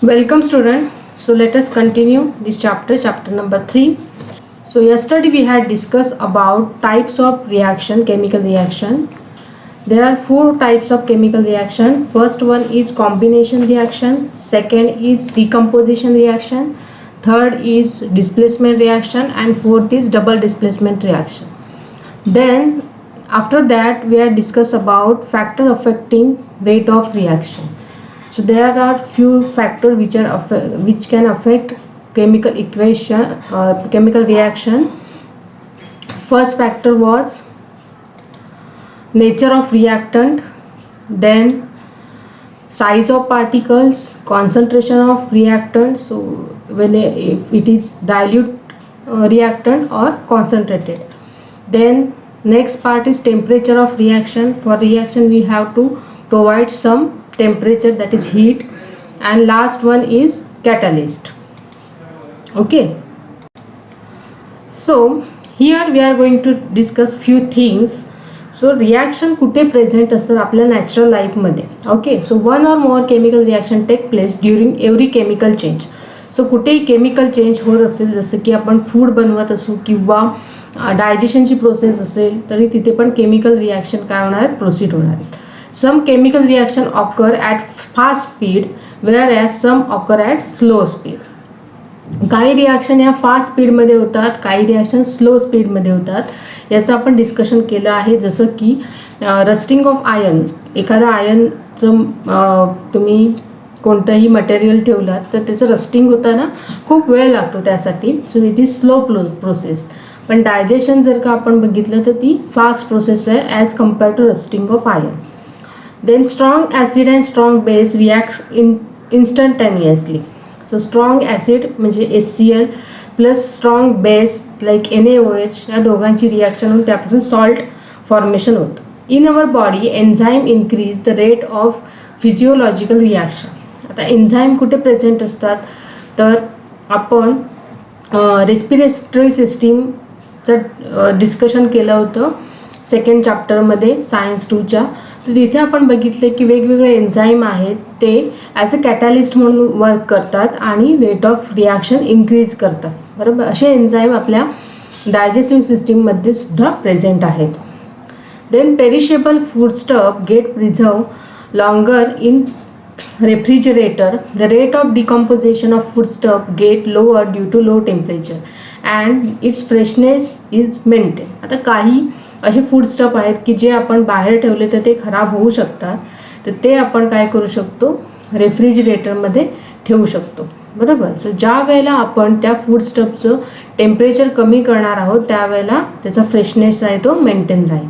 Welcome student. So let us continue this chapter number 3. So yesterday we had discussed about types of reaction, chemical reaction. There are 4 types of chemical reaction. First one is combination reaction, second is decomposition reaction, third is displacement reaction, and fourth is double displacement reaction. Then after that we had discussed about factor affecting rate of reaction. So there are few factors which can affect chemical equation, chemical reaction. First factor was nature of reactant, then size of particles, concentration of reactant. So when if it is dilute reactant or concentrated. Then next part is temperature of reaction. For reaction we have to provide some temperature, that is heat, and last one is catalyst. Okay, so here we are going to discuss few things. So reaction कुठे present असतात आपल्या natural लाईफमध्ये. Okay, so one or more chemical reaction take place during every chemical change. So कुठेही chemical change होत असेल, जसं की आपण फूड बनवत असू किंवा डायजेशनची प्रोसेस असेल, तरी तिथे पण केमिकल रिॲक्शन काय होणार आहेत, प्रोसीड होणार आहेत. Some chemical reaction occur at fast speed where as some occur at slow speed. काही रिॲक्शन या फास्ट स्पीडमध्ये होतात, काही रिॲक्शन स्लो स्पीडमध्ये होतात. याचं आपण डिस्कशन केलं आहे. जसं की रस्टिंग ऑफ आयर्न, एखादा आयर्नचं तुम्ही कोणतंही मटेरियल ठेवलात तर त्याचं रस्टिंग होताना खूप वेळ लागतो त्यासाठी. So it is slow process. पण डायजेशन जर का आपण बघितलं तर ती फास्ट प्रोसेस आहे as compare to rusting of iron. Then strong acid and strong base react instantaneously. So strong acid म्हणजे HCl plus strong base like NaOH, या दोघांची रिॲक्शन होऊन त्यापासून सॉल्ट फॉर्मेशन होतं. In our body enzyme increase the rate of physiological reaction. आता enzyme कुठे present असतात, तर आपण रेस्पिरेटरी सिस्टीमचं डिस्कशन केलं होतं सेकंड चॅप्टरमध्ये सायन्स 2च्या. तर तिथे आपण बघितले की वेगवेगळे एन्झाईम आहेत, ते ॲज अ कॅटॅलिस्ट म्हणून वर्क करतात आणि रेट ऑफ रिॲक्शन इन्क्रीज करतात. बरोबर, असे एन्झाईम आपल्या डायजेस्टिव्ह सिस्टीममध्ये सुद्धा प्रेझेंट आहेत. Then perishable foodstuff get preserve longer in refrigerator. The rate of decomposition of foodstuff get lower due to low temperature and its freshness is maintain. आता काही असे फूडस्टफ आहेत की जे आपण बाहेर ठेवले तर ते खराब होऊ शकतात, तर ते आपण काय करू शकतो, रेफ्रिजरेटरमध्ये ठेवू शकतो. बरोबर. सो ज्या वेळेला आपण त्या फूडस्टफचं टेम्परेचर कमी करणार आहोत त्यावेळेला त्याचा फ्रेशनेस आहे तो मेंटेन राहील.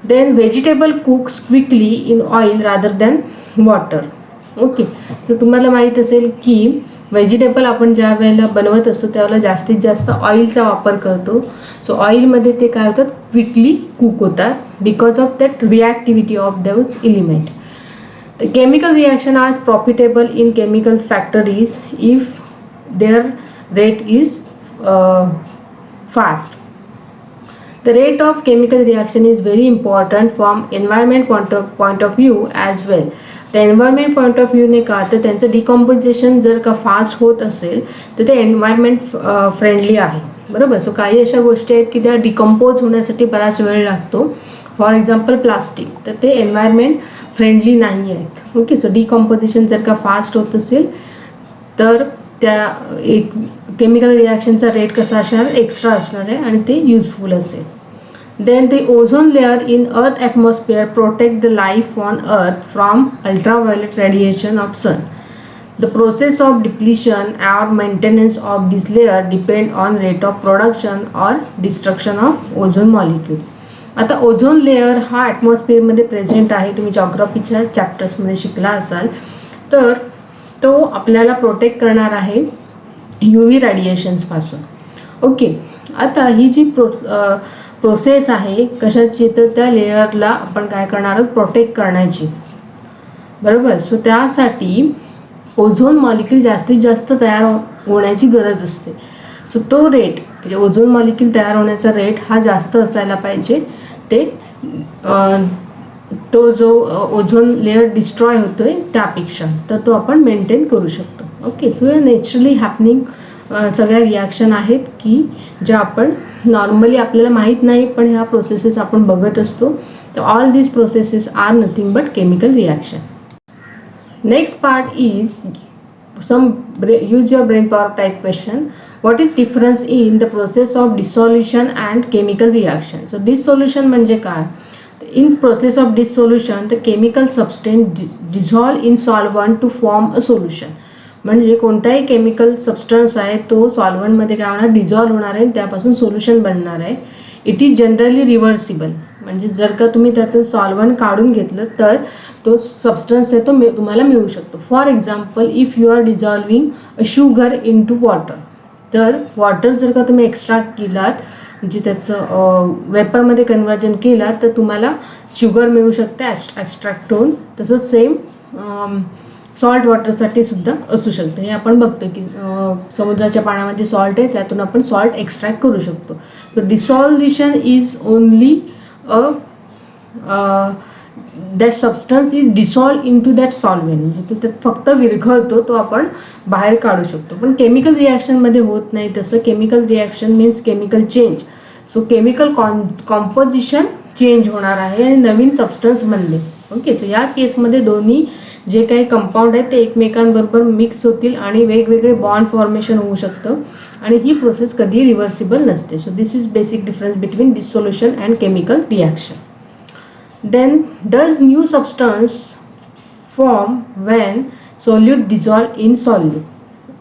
Then vegetable cooks quickly in oil rather than water. Okay, so तुम्हाला माहीत असेल की व्हेजिटेबल आपण ज्या वेळेला बनवत असतो त्यावेळेला जास्तीत जास्त ऑइलचा वापर करतो. सो ऑइलमध्ये ते काय होतात, क्विकली कुक होतात because of that reactivity of those element. The chemical reaction are profitable in chemical factories if their rate is fast. The rate of chemical reaction is very important from environment point of view as well. The environment point of view ने का तर त्यांचं decomposition जर का fast होत असेल तर ते एन्व्हायरमेंट फ्रेंडली आहे. बरोबर. सो काही अशा गोष्टी आहेत की त्या डिकम्पोज होण्यासाठी बराच वेळ लागतो. फॉर एक्झाम्पल प्लास्टिक, तर ते एन्व्हायरमेंट फ्रेंडली नाही आहेत. ओके, सो डिकम्पोजिशन जर का फास्ट होत असेल तर त्या एक केमिकल रिॲक्शनचा रेट कसा असणार, एक्स्ट्रा असणार आहे आणि ते युजफुल असेल. Then the ozone layer in earth atmosphere protect the life on earth from ultraviolet radiation of sun. The process of depletion or maintenance of this layer depend on rate of production or destruction of ozone molecule. आता ozone layer हा ॲटमॉस्फिअरमध्ये present आहे. तुम्ही जॉग्राफीच्या चॅप्टर्समध्ये शिकला असाल. तर तो आपल्याला protect करणार आहे UV रेडिएशन्सपासून. ओके, आता ही जी प्रोसेस आहे कशाची, तर त्या लेअरला आपण काय करणार आहोत, प्रोटेक्ट करण्याची. बरोबर. सो त्यासाठी ओझोन मॉलिक्यूल जास्तीत जास्त तयार होण्याची गरज असते. सो तो रेट म्हणजे ओझोन मॉलिक्यूल तयार होण्याचा रेट हा जास्त असायला पाहिजे. ते तो जो ओझोन लेअर डिस्ट्रॉय होतोय त्यापेक्षा, तर तो आपण मेंटेन करू शकतो. ओके, सो हे नॅचरली हॅपनिंग सगळ्या रिॲक्शन आहेत की ज्या आपण नॉर्मली आपल्याला माहीत नाही, पण ह्या प्रोसेसेस आपण बघत असतो. तर all these processes are nothing but chemical reaction. Next part is some use your brain power type question. What is difference in the process of dissolution and chemical reaction? So dissolution म्हणजे काय? In process of dissolution the chemical substance dissolve in solvent to form a solution. म्हणजे कोणताही chemical substance आहे तो solvent मध्ये काय होणार, dissolve होणार आहे, त्यापासून सोल्युशन बनणार आहे. It is generally reversible. म्हणजे जर का तुम्ही त्यातून सॉल्व्हंट काढून घेतलं तर तो सबस्टन्स आहे तो तुम्हाला मिळू शकतो. For example, if you are dissolving a sugar in to water, तर वॉटर जर का तुम्ही एक्स्ट्रॅक्ट केलात, म्हणजे त्याचं वेपरमध्ये कन्वर्जन केलात, तर तुम्हाला शुगर मिळू शकते एक्स्ट्रॅक्ट होऊन. तसंच सेम सॉल्ट वॉटरसाठी सुद्धा असू शकतं. हे आपण बघतो की समुद्राच्या पाण्यामध्ये सॉल्ट आहे, त्यातून आपण सॉल्ट एक्स्ट्रॅक्ट करू शकतो. तर dissolution is only that substance is dissolve in to that solvent, म्हणजे तो त्यात फक्त विरघळतो, तो आपण बाहेर काढू शकतो. पण केमिकल रिॲक्शनमध्ये होत नाही तसं. Chemical reaction means chemical change. So chemical composition change होणार आहे आणि नवीन सबस्टन्स बनले. ओके, सो या केसमध्ये दोन्ही जे काही कंपाऊंड आहेत ते एकमेकांबरोबर मिक्स होतील आणि वेगवेगळे बॉन्ड फॉर्मेशन होऊ शकतं आणि ही प्रोसेस कधी रिव्हर्सिबल नसते. So this is basic difference between dissolution and chemical reaction. Then does new substance form when solute dissolve in solute.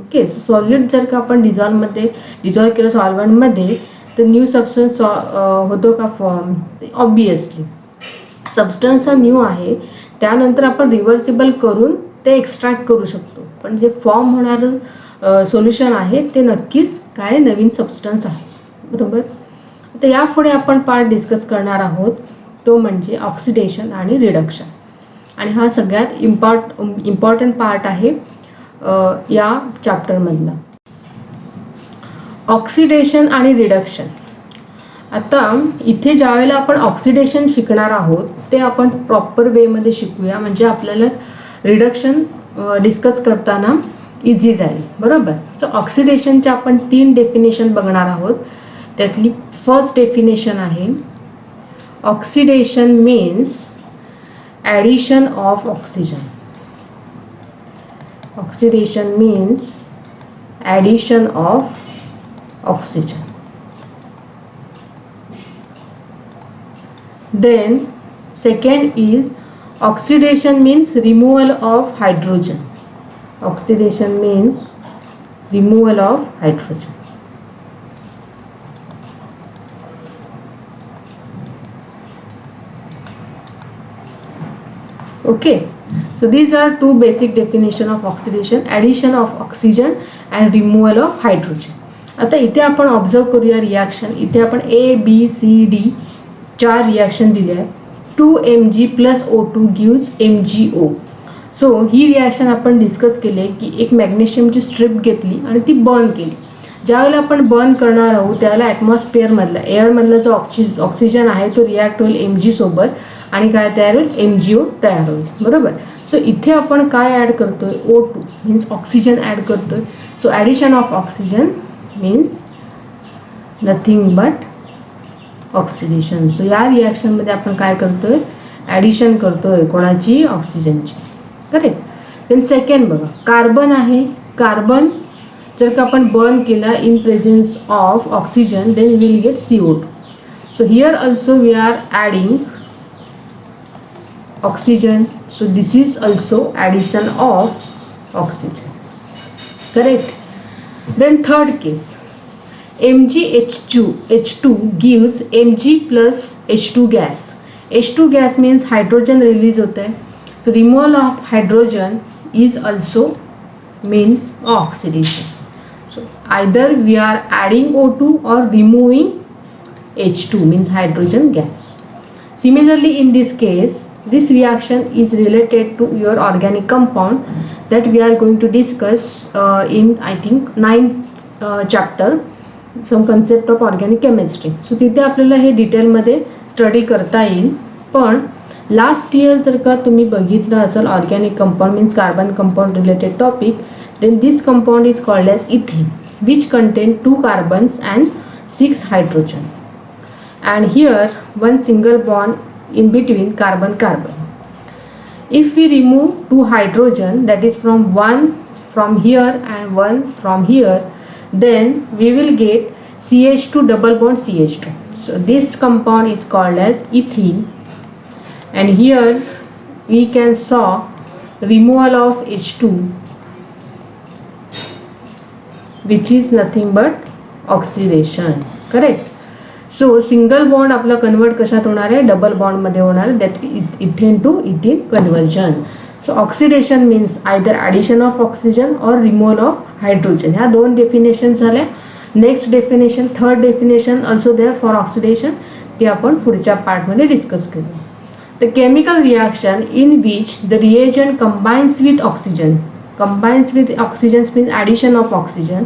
Okay, so solute जर का आपण डिझॉल्व केलं सॉल्व्हंटमध्ये तर न्यू सबस्टन्स होतो का फॉर्म? ऑब्वियसली सबस्टन्स हा न्यू आहे, त्यानंतर आपण रिव्हर्सिबल करून ते एक्स्ट्रॅक्ट करू शकतो. पण जे फॉर्म होणारं सोल्युशन आहे ते नक्कीच काय नवीन सबस्टन्स आहे. बरोबर. तर यापुढे आपण पार्ट डिस्कस करणार आहोत तो म्हणजे ऑक्सिडेशन आणि रिडक्शन. आणि हा सगळ्यात इम्पॉर्टंट पार्ट आहे या चॅप्टरमधला. ऑक्सिडेशन आणि रिडक्शन. आता इथे ज्यावेळेला आपण ऑक्सिडेशन शिकणार आहोत ते आपण प्रॉपर वेमध्ये शिकूया, म्हणजे आपल्याला रिडक्शन डिस्कस करताना इझी जाईल. बरोबर. सो ऑक्सिडेशनचे आपण 3 डेफिनेशन बघणार आहोत. त्यातली फर्स्ट डेफिनेशन आहे oxidation means addition of oxygen. Oxidation means addition of oxygen. Then second is oxidation means removal of hydrogen. Oxidation means removal of hydrogen. Okay, so these are 2 basic definition of oxidation: addition of oxygen and removal of hydrogen. आता इथे आपण observe करूया reaction. इथे आपण ABCD 4 reaction दिले आहे. 2 Mg + O2 gives MgO. So ही reaction आपण discuss केली की एक मॅग्नेशियमची स्ट्रिप घेतली आणि ती बर्न केली. ज्यावेळेला आपण बर्न करणार आहोत त्यावेळेला ॲटमॉस्फिअरमधला एअरमधला जो ऑक्सिजन आहे तो रिॲक्ट होईल Mg सोबत आणि काय तयार होईल? MgO तयार होईल. बरोबर. सो इथे आपण काय ॲड करतोय? O2 मीन्स ऑक्सिजन ॲड करतोय. So addition of oxygen means nothing but oxidation. So या रिॲक्शनमध्ये आपण काय करतोय? ॲडिशन करतोय. कोणाची? ऑक्सिजनची. करेक्ट. देन सेकंड बघा, कार्बन आहे. कार्बन जर का आपण बर्न केला in presence of oxygen then will get CO2. So here also we are adding oxygen. So this is also addition of oxygen. Correct. Then third case, MgH2 gives Mg plus H2 gas. H2 gas means hydrogen release होता है. So removal of hydrogen is also means oxidation. So either we are adding O2 or removing H2 means hydrogen gas. Similarly in this case, this reaction is related to your organic compound that we are going to discuss in I think 9th chapter. Some concept of organic chemistry. So तिथे आपल्याला हे डिटेलमध्ये study करता येईल. पण last year जर का तुम्ही बघितलं असेल organic compound means carbon compound related topic, then this compound is called as ethene, which contain 2 carbons and 6 hydrogen, and here one single bond in between carbon carbon. If we remove 2 hydrogen, that is from one from here and one from here, then we will get CH2 double bond CH2. So this compound is called as ethene, and here we can saw removal of H2, which is nothing but oxidation. Correct. So single bond आपला convert कशात होणार आहे, double bond मध्ये होणार आहे, that ethane to ethene conversion. So oxidation means either addition of oxygen और removal of hydrogen. ह्या 2 definition झाल्या. Next definition, third definition also there for oxidation, ते आपण पुढच्या पार्टमध्ये डिस्कस करू. The chemical reaction in which the reagent combines with oxygen, combines with oxygen means addition of oxygen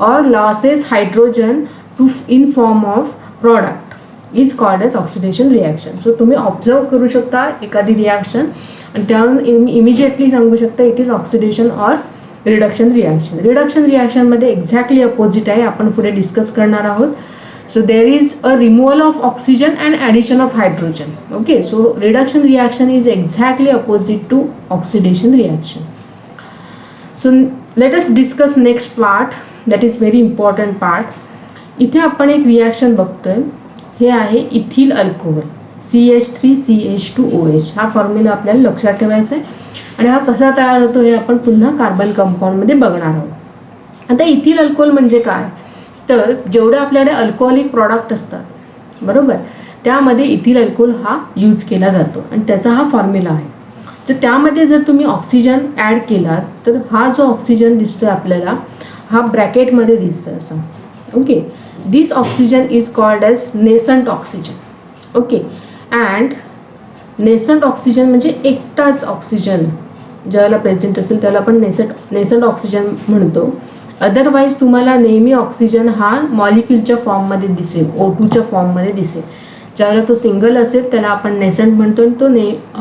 or losses hydrogen to in form of product is called as oxidation reaction. So तुम्ही observe करू शकता एखादी reaction आणि त्यावरून immediately सांगू शकता it is oxidation और reduction reaction. Reduction reaction मध्ये एक्झॅक्टली अपोजिट आहे, आपण पुढे डिस्कस करणार आहोत. So there is a removal of oxygen and addition of hydrogen. Okay, so reduction reaction is exactly opposite to oxidation reaction. So let us discuss next part, that is very important part. इथे आपण एक reaction बघतोय, हे आहे ethyl alcohol CH3CH2OH. हा formula आपल्याला लक्षात ठेवायचा आहे आणि हा कसा तयार होतो हे आपण पुन्हा कार्बन कंपाऊंड मध्ये बघणार आहोत. आता इथिल अल्कोहोल म्हणजे काय, तर जेवढे आपल्याकडे अल्कोहोलिक प्रॉडक्ट असतात बरोबर, त्यामध्ये इथिल अल्कोहोल हा यूज केला जातो आणि त्याचा हा फॉर्म्युला आहे. तर त्यामध्ये जर तुम्ही ऑक्सिजन ॲड केला तर हा जो ऑक्सिजन दिसतोय आपल्याला हा ब्रॅकेटमध्ये दिसतोय असा. Okay, this oxygen is called as nascent oxygen. Okay, and nascent oxygen म्हणजे एकटाच ऑक्सिजन ज्याला प्रेझेंट असेल त्याला आपण नेसंट ऑक्सिजन म्हणतो. अदरवाईज तुम्हाला नेहमी ऑक्सिजन हा मॉलिक्यूलच्या फॉर्ममध्ये दिसेल, O2च्या फॉर्ममध्ये दिसेल. ज्यावेळेला तो सिंगल असेल त्याला आपण नेसंट म्हणतो आणि तो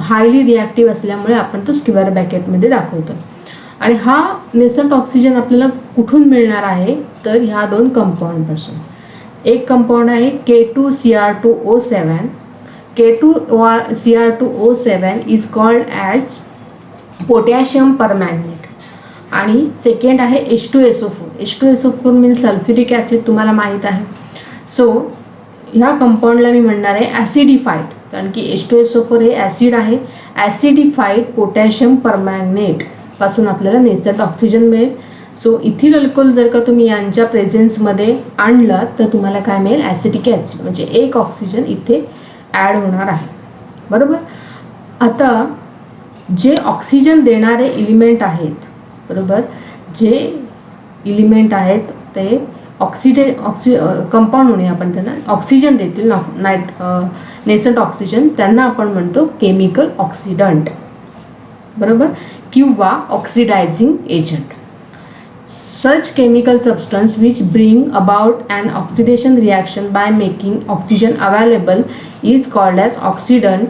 हायली रिॲक्टिव्ह असल्यामुळे आपण तो स्क्वेअर ब्रॅकेटमध्ये दाखवतो. आणि हा नेसंट ऑक्सिजन आपल्याला कुठून मिळणार आहे, तर ह्या 2 कंपाऊंडपासून. एक कंपाऊंड आहे K2Cr2O7. K2Cr2O7 is called as potassium permanganate. आणि सेकंड आहे H2SO4. H2SO4 means sulphuric acid, तुम्हाला माहीत आहे. सो ह्या कंपाऊंडला मी म्हणणार आहे ॲसिडिफाईड, कारण की H2SO4 हे ॲसिड आहे. ॲसिडिफाईड पोटॅशियम परमॅंगनेट पासून आपल्याला नेसंट ऑक्सिजन मिळेल. सो इथिल अल्कोहोल जर का तुम्ही यांच्या प्रेझेन्समध्ये आणलात तर तुम्हाला काय मिळेल, ॲसिटिक ॲसिड, म्हणजे एक ऑक्सिजन इथे ॲड होणार आहे बरोबर. आता जे ऑक्सिजन देणारे इलिमेंट आहेत बरोबर, जे इलिमेंट आहेत ते कंपाऊंड होणे आपण त्यांना ऑक्सिजन देतील, नेसंट ऑक्सिजन, त्यांना आपण म्हणतो केमिकल ऑक्सिडंट बरोबर, किंवा oxidizing agent. Such chemical substance which bring about an oxidation reaction by making oxygen available is called as oxidant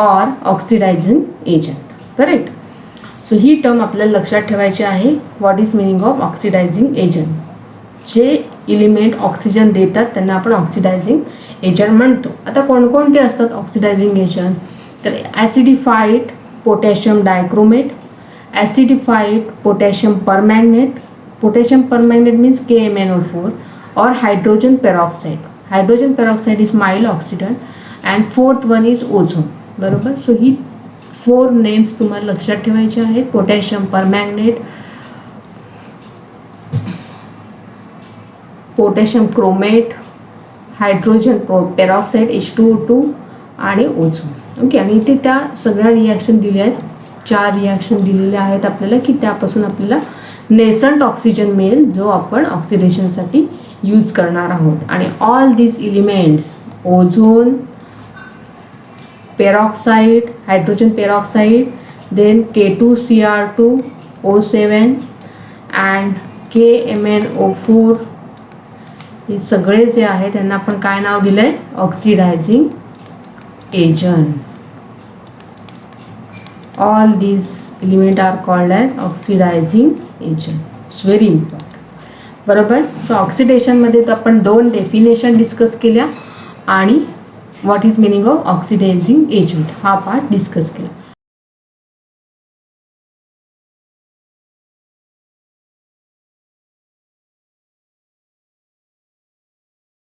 or oxidizing agent. Correct? So he term आपल्याला लक्षात ठेवायची आहे. What is meaning of oxidizing agent? जे element oxygen देतात त्यांना आपण oxidizing agent म्हणतो. आता कोणकोणते असतात ऑक्सिडायझिंग एजंट, तर acidified potassium dichromate, acidified potassium permanganate. Potassium permanganate means KMnO4 or hydrogen peroxide. Hydrogen peroxide is mild oxidant and fourth one is ozone बरोबर. सो ही 4 नेम्स तुम्हाला लक्षात ठेवायचे आहेत. Potassium permanganate, potassium chromate, hydrogen peroxide H2O2 आणि ozone. Okay, आणि इथे त्या सगळ्या रिॲक्शन दिल्या आहेत, 4 रिॲक्शन दिलेल्या आहेत आपल्याला की त्यापासून आपल्याला नेसंट ऑक्सिजन मिळेल जो आपण ऑक्सिडेशनसाठी यूज करणार आहोत. आणि all this elements ozone, peroxide, hydrogen peroxide, then K2Cr2O7 and KMnO4, हे सगळे जे आहे त्यांना आपण काय नाव दिलंय, oxidizing agent. All these elements are called as oxidizing agent. It's very important. बरोबर. सो ऑक्सिडेशनमध्ये तर आपण 2 डेफिनेशन डिस्कस केल्या आणि what is meaning of oxidizing agent हा पार्ट डिस्कस केला.